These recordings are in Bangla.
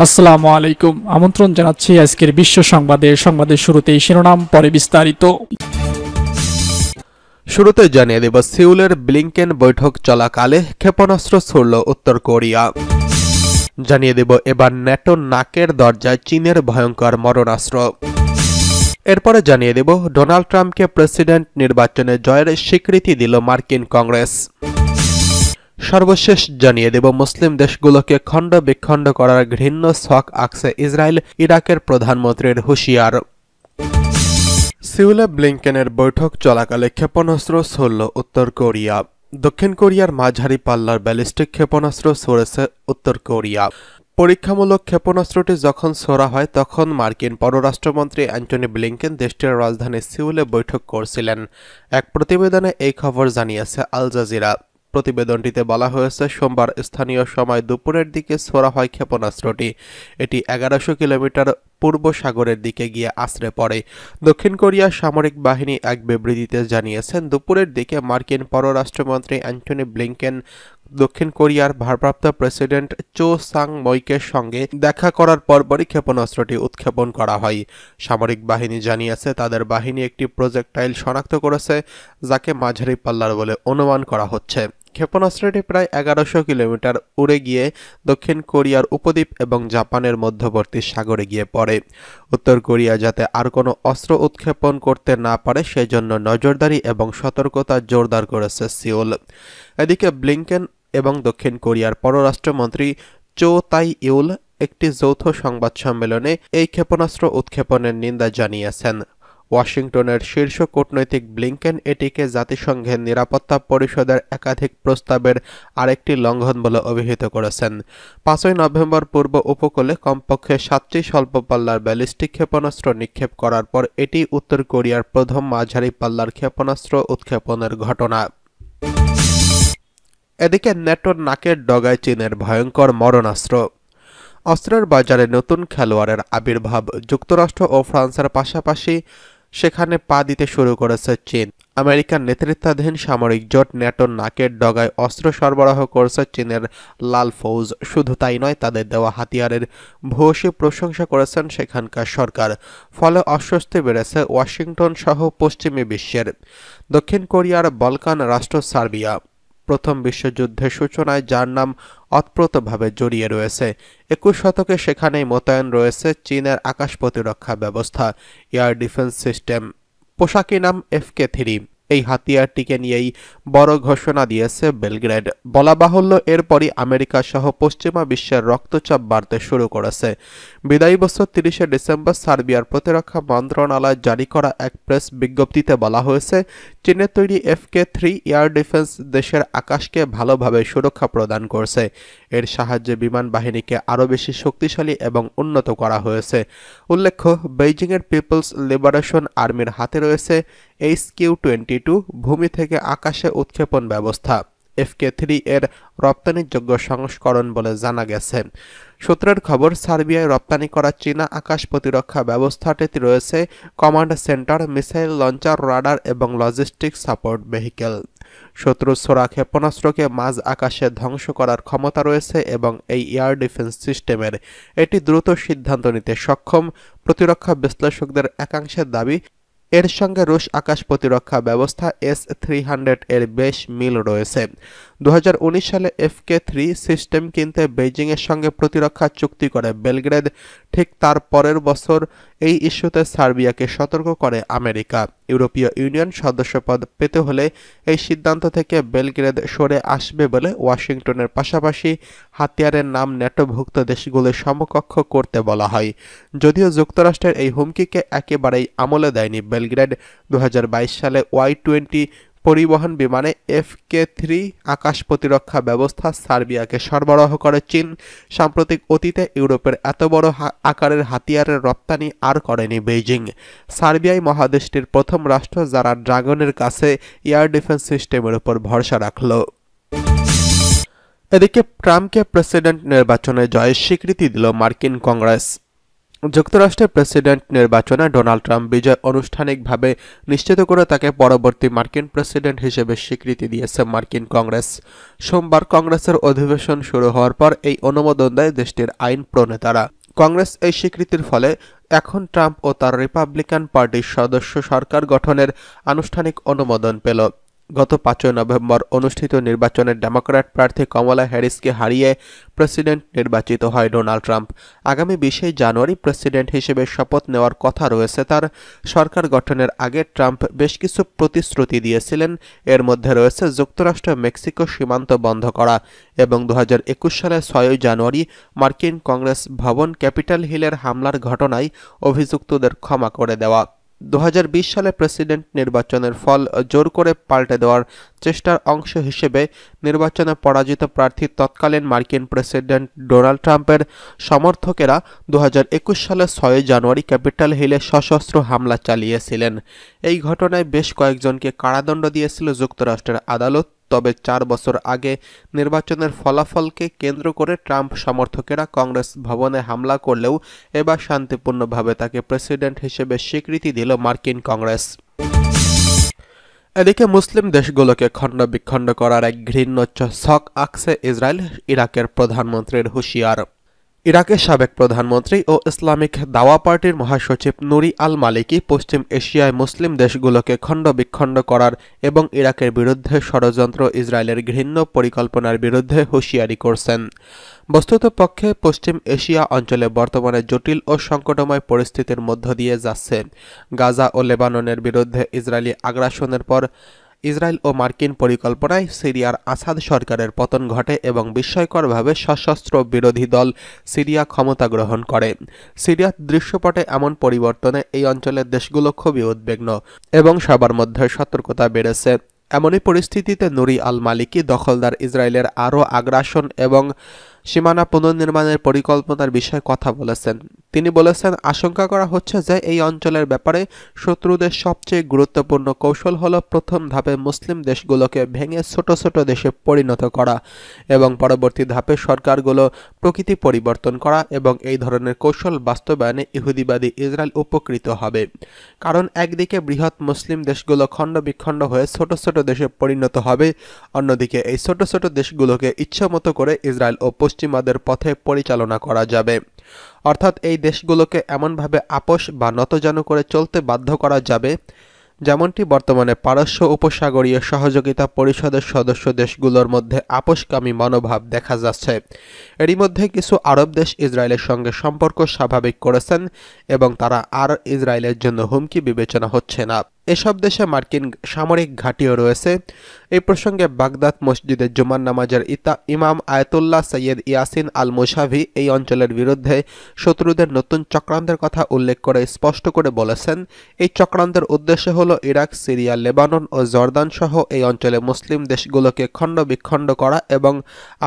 আসসালামু আলাইকুম। আমন্ত্রণ জানাচ্ছি আজকের বিশ্ব সংবাদের শুরুতেই শিরোনাম, পরে বিস্তারিত। শুরুতে জানিয়ে দেব, সিউলের ব্লিংকেন বৈঠক চলাকালে ক্ষেপণাস্ত্র ছুড়ল উত্তর কোরিয়া। জানিয়ে দেব, এবার ন্যাটোর নাকের দরজায় চীনের ভয়ঙ্কর মরণাস্ত্র। এরপরে জানিয়ে দেব, ডোনাল্ড ট্রাম্পকে প্রেসিডেন্ট নির্বাচনে জয়ের স্বীকৃতি দিল মার্কিন কংগ্রেস। সর্বশেষ জানিয়ে দেব, মুসলিম দেশগুলোকে খণ্ড বিখণ্ড করার ঘৃণ্য ছক আঁকছে ইসরায়েল, ইরাকের প্রধানমন্ত্রীর হুঁশিয়ার। সিউলে ব্লিংকেনের বৈঠক চলাকালে ক্ষেপণাস্ত্র ছুড়ল উত্তর কোরিয়া। দক্ষিণ কোরিয়ার মাঝারি পাল্লার ব্যালিস্টিক ক্ষেপণাস্ত্র ছুড়েছে উত্তর কোরিয়া। পরীক্ষামূলক ক্ষেপণাস্ত্রটি যখন ছোড়া হয় তখন মার্কিন পররাষ্ট্রমন্ত্রী অ্যান্টনি ব্লিংকেন দেশটির রাজধানী সিউলে বৈঠক করছিলেন। এক প্রতিবেদনে এই খবর জানিয়েছে আল জাজিরা। প্রতিবেদনটিতে বলা হয়েছে, সোমবার স্থানীয় সময় দুপুরের দিকে ছোড়া হয় ক্ষেপণাস্ত্রটি। এটি 1100 কিলোমিটার পূর্ব সাগরের দিকে গিয়ে আছড়ে পড়ে। দক্ষিণ কোরিয়ার সামরিক বাহিনী এক বিবৃতিতে জানিয়েছেন, দুপুরের দিকে মার্কিন পররাষ্ট্রমন্ত্রী অ্যান্টনি ব্লিংকেন দক্ষিণ কোরিয়ার ভারপ্রাপ্ত প্রেসিডেন্ট চো সাং মইকের সঙ্গে দেখা করার পরপরই ক্ষেপণাস্ত্রটি উৎক্ষেপণ করা হয়। সামরিক বাহিনী জানিয়েছে, তাদের বাহিনী একটি প্রজেক্টাইল শনাক্ত করেছে, যাকে মাঝারি পাল্লার বলে অনুমান করা হচ্ছে। ক্ষেপণাস্ত্রটি প্রায় 1100 কিলোমিটার উড়ে গিয়ে দক্ষিণ কোরিয়ার উপদ্বীপ এবং জাপানের মধ্যবর্তী সাগরে গিয়ে পড়ে। উত্তর কোরিয়া যাতে আর কোনো অস্ত্র উৎক্ষেপণ করতে না পারে সেজন্য নজরদারি এবং সতর্কতা জোরদার করেছে সিউল। এদিকে ব্লিংকেন এবং দক্ষিণ কোরিয়ার পররাষ্ট্রমন্ত্রী চো তাই ইউল একটি যৌথ সংবাদ সম্মেলনে এই ক্ষেপণাস্ত্র উৎক্ষেপণের নিন্দা জানিয়েছেন। ওয়াশিংটনের শীর্ষ কূটনৈতিক ব্লিংকেন এটিকে জাতিসংঘের নিরাপত্তা পরিষদের একাধিক প্রস্তাবের আরেকটি লঙ্ঘন বলে অভিহিত করেছেন। 5 নভেম্বর পূর্ব উপকূলে কমপক্ষে 7টি স্বল্প পাল্লার ব্যালিস্টিক ক্ষেপণাস্ত্র নিক্ষেপ করার পর এটি উত্তর কোরিয়ার প্রথম মাঝারি পাল্লার ক্ষেপণাস্ত্র উৎক্ষেপণের ঘটনা। এদিকে ন্যাটোর নাকের ডগায় চীনের ভয়ঙ্কর মরণাস্ত্র। অস্ত্রের বাজারে নতুন খেলোয়াড়ের আবির্ভাব। যুক্তরাষ্ট্র ও ফ্রান্সের পাশাপাশি সেখানে পা দিতে শুরু করেছে চীন। আমেরিকার নেতৃত্বাধীন সামরিক জোট ন্যাটোর নাকের ডগায় অস্ত্র সরবরাহ করছে চীনের লাল ফৌজ। শুধু তাই নয়, তাদের দেওয়া হাতিয়ারের ভূয়সী প্রশংসা করেছেন সেখানকার সরকার। ফলে অস্বস্তি বেড়েছে ওয়াশিংটন সহ পশ্চিমী বিশ্বের। দক্ষিণ কোরিয়ার বলকান রাষ্ট্র সার্বিয়া প্রথম বিশ্বযুদ্ধের সূচনায়, যার নাম অতপ্রোতভাবে জড়িয়ে রয়েছে। 21 শতকে সেখানেই মোতায়েন রয়েছে চীনের আকাশ প্রতিরক্ষা ব্যবস্থা, এয়ার ডিফেন্স সিস্টেম, পোশাকি নাম FK-3। এই হাতিয়ারটিকে নিয়েই বড় ঘোষণা দিয়েছে বেলগ্রেড। বলা বাহুল্য, এরপরই আমেরিকা সহ পশ্চিমা বিশ্বের রক্তচাপ বাড়তে শুরু করেছে। বিদায়ী বছর 30 ডিসেম্বর সার্বিয়ার প্রতিরক্ষা মন্ত্রণালয় জারি করা এক প্রেস বিজ্ঞপ্তিতে বলা হয়েছে, চীনের তৈরি FK-3 এয়ার ডিফেন্স দেশের আকাশকে ভালোভাবে সুরক্ষা প্রদান করছে। এর সাহায্যে বিমান বাহিনীকে আরও বেশি শক্তিশালী এবং উন্নত করা হয়েছে। উল্লেখ্য, বেইজিংয়ের পিপলস লিবারেশন আর্মির হাতে রয়েছে HQ-22 ভূমি থেকে আকাশে উৎক্ষেপণ ব্যবস্থা। FK-3 এর রপ্তানিযোগ্য সংস্করণ বলে জানা গেছে। সূত্রের খবর, সার্বিয়ায় রপ্তানি করা চীনা আকাশ প্রতিরক্ষা ব্যবস্থাটিতে রয়েছে command centre, missile launcher, radar এবং লজিস্টিক সাপোর্ট ভেহিকেল। শত্রুর ছোড়া ক্ষেপণাস্ত্রকে মাঝ আকাশে ধ্বংস করার ক্ষমতা রয়েছে এবং এই এয়ার ডিফেন্স সিস্টেমের এটি দ্রুত সিদ্ধান্ত নিতে সক্ষম। প্রতিরক্ষা বিশ্লেষকদের একাংশের দাবি, এর সঙ্গে রুশ আকাশ প্রতিরক্ষা ব্যবস্থা S-300 এর বেশ মিল রয়েছে। 2019 সালে FK-3 সিস্টেম কিনতে বেইজিংয়ের সঙ্গে প্রতিরক্ষা চুক্তি করে বেলগ্রেড। ঠিক তার পরের বছর এই ইস্যুতে সার্বিয়াকে সতর্ক করে আমেরিকা। ইউরোপীয় ইউনিয়ন সদস্যপদ পেতে হলে এই সিদ্ধান্ত থেকে বেলগ্রেড সরে আসবে বলে ওয়াশিংটনের পাশাপাশি হাতিয়ারের নাম ন্যাটোভুক্ত দেশগুলোর সমকক্ষ করতে বলা হয়। যদিও যুক্তরাষ্ট্রের এই হুমকিকে একেবারেই আমলে দেয়নি বেলগ্রেড। 2022 সালে Y-20 পরিবহন বিমানে FK-3 আকাশ প্রতিরক্ষা ব্যবস্থা সার্বিয়াকে সরবরাহ করে চীন। সাম্প্রতিক অতীতে ইউরোপের এত বড় আকারের হাতিয়ারের রপ্তানি আর করেনি বেইজিং। সার্বিয়াই মহাদেশটির প্রথম রাষ্ট্র যারা ড্রাগনের কাছে এয়ার ডিফেন্স সিস্টেমের উপর ভরসা রাখল। এদিকে ট্রাম্পকে প্রেসিডেন্ট নির্বাচনে জয়ের স্বীকৃতি দিল মার্কিন কংগ্রেস। যুক্তরাষ্ট্রের প্রেসিডেন্ট নির্বাচনে ডোনাল্ড ট্রাম্প বিজয় আনুষ্ঠানিকভাবে নিশ্চিত করে তাকে পরবর্তী মার্কিন প্রেসিডেন্ট হিসেবে স্বীকৃতি দিয়েছে মার্কিন কংগ্রেস। সোমবার কংগ্রেসের অধিবেশন শুরু হওয়ার পর এই অনুমোদন দেয় দেশটির আইন প্রণেতারা। কংগ্রেস এই স্বীকৃতির ফলে এখন ট্রাম্প ও তার রিপাবলিকান পার্টির সদস্য সরকার গঠনের আনুষ্ঠানিক অনুমোদন পেল। গত 5 নভেম্বর অনুষ্ঠিত নির্বাচনে ডেমোক্র্যাট প্রার্থী কমলা হ্যারিসকে হারিয়ে প্রেসিডেন্ট নির্বাচিত হয় ডোনাল্ড ট্রাম্প। আগামী 20 জানুয়ারি প্রেসিডেন্ট হিসেবে শপথ নেওয়ার কথা রয়েছে তার। সরকার গঠনের আগে ট্রাম্প বেশ কিছু প্রতিশ্রুতি দিয়েছিলেন। এর মধ্যে রয়েছে যুক্তরাষ্ট্র মেক্সিকো সীমান্ত বন্ধ করা এবং 2021 সালের 6 জানুয়ারি মার্কিন কংগ্রেস ভবন ক্যাপিটাল হিলের হামলার ঘটনায় অভিযুক্তদের ক্ষমা করে দেওয়া। 2020 সালে প্রেসিডেন্ট নির্বাচনের ফল জোর করে পাল্টে দেওয়ার চেষ্টার অংশ হিসেবে নির্বাচনে পরাজিত প্রার্থী তৎকালীন মার্কিন প্রেসিডেন্ট ডোনাল্ড ট্রাম্পের সমর্থকেরা 2021 সালের 6 জানুয়ারি ক্যাপিটাল হিলে সশস্ত্র হামলা চালিয়েছিলেন। এই ঘটনায় বেশ কয়েকজনকে কারাদণ্ড দিয়েছিল যুক্তরাষ্ট্রের আদালত। তবে 4 বছর আগে নির্বাচনের ফলাফলকে কেন্দ্র করে ট্রাম্প সমর্থকেরা কংগ্রেস ভবনে হামলা করলেও এবার শান্তিপূর্ণভাবে তাকে প্রেসিডেন্ট হিসেবে স্বীকৃতি দিল মার্কিন কংগ্রেস। এদিকে মুসলিম দেশগুলোকে খণ্ড বিখণ্ড করার এক ঘৃণ্য ছক আঁকছে ইসরায়েল। ইরাকের প্রধানমন্ত্রীর হুঁশিয়ার। ইরাকের সাবেক প্রধানমন্ত্রী ও ইসলামিক দাওয়া পার্টির মহাসচিব নুরি আল মালিকি পশ্চিম এশিয়ায় মুসলিম দেশগুলোকে খণ্ড বিখণ্ড করার এবং ইরাকের বিরুদ্ধে ষড়যন্ত্র ইসরায়েলের ঘৃণ্য পরিকল্পনার বিরুদ্ধে হুঁশিয়ারি করছেন। বস্তুতপক্ষে পশ্চিম এশিয়া অঞ্চলে বর্তমানে জটিল ও সংকটময় পরিস্থিতির মধ্য দিয়ে যাচ্ছে। গাজা ও লেবাননের বিরুদ্ধে ইসরায়েলি আগ্রাসনের পর ইসরায়েল ও মার্কিন পরিকল্পনায় সিরিয়ার আসাদ সরকারের পতন ঘটে এবং বিস্ময়করভাবে সশস্ত্র বিরোধী দল সিরিয়া ক্ষমতা গ্রহণ করে। সিরিয়ার দৃশ্যপটে এমন পরিবর্তনে এই অঞ্চলের দেশগুলো খুবই উদ্বিগ্ন এবং সবার মধ্যে সতর্কতা বেড়েছে। এমনই পরিস্থিতিতে নুরি আল মালিকি দখলদার ইসরায়েলের আরও আগ্রাসন এবং সীমানা পুনর্নির্মাণের পরিকল্পনার বিষয়ে কথা বলেছেন। তিনি বলেছেন, আশঙ্কা করা হচ্ছে যে এই অঞ্চলের ব্যাপারে শত্রুদের সবচেয়ে গুরুত্বপূর্ণ কৌশল হলো প্রথম ধাপে মুসলিম দেশগুলোকে ভেঙে ছোট ছোট দেশে পরিণত করা এবং পরবর্তী ধাপে সরকারগুলো প্রকৃতি পরিবর্তন করা এবং এই ধরনের কৌশল বাস্তবায়নে ইহুদিবাদী ইসরায়েল উপকৃত হবে। কারণ একদিকে বৃহৎ মুসলিম দেশগুলো খণ্ড বিখণ্ড হয়ে ছোট ছোট দেশে পরিণত হবে, অন্যদিকে এই ছোট ছোট দেশগুলোকে ইচ্ছামতো করে ইসরায়েল ও পশ্চিমাদের পথে পরিচালনা করা যাবে। অর্থাৎ এই দেশগুলোকে এমনভাবে আপোষ বা নতজানু করে চলতে বাধ্য করা যাবে যেমনটি বর্তমানে পারস্য উপসাগরীয় সহযোগিতা পরিষদের সদস্য দেশগুলোর মধ্যে আপোষকামী মনোভাব দেখা যাচ্ছে। এরই মধ্যে কিছু আরব দেশ ইসরায়েলের সঙ্গে সম্পর্ক স্বাভাবিক করেছেন এবং তারা আর ইসরায়েলের জন্য হুমকি বিবেচনা হচ্ছে না। এসব দেশে মার্কিন সামরিক ঘাঁটিও রয়েছে। এই প্রসঙ্গে বাগদাদ মসজিদের জুমার নামাজের ইমাম আয়াতুল্লাহ সৈয়দ ইয়াসিন আল মুশাভি এই অঞ্চলের বিরুদ্ধে শত্রুদের নতুন চক্রান্তের কথা উল্লেখ করে স্পষ্ট করে বলেছেন, এই চক্রান্তের উদ্দেশ্য হলো ইরাক, সিরিয়া, লেবানন ও জর্দান সহ এই অঞ্চলে মুসলিম দেশগুলোকে খণ্ড বিখণ্ড করা এবং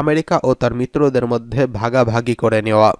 আমেরিকা ও তার মিত্রদের মধ্যে ভাগাভাগি করে নেওয়া।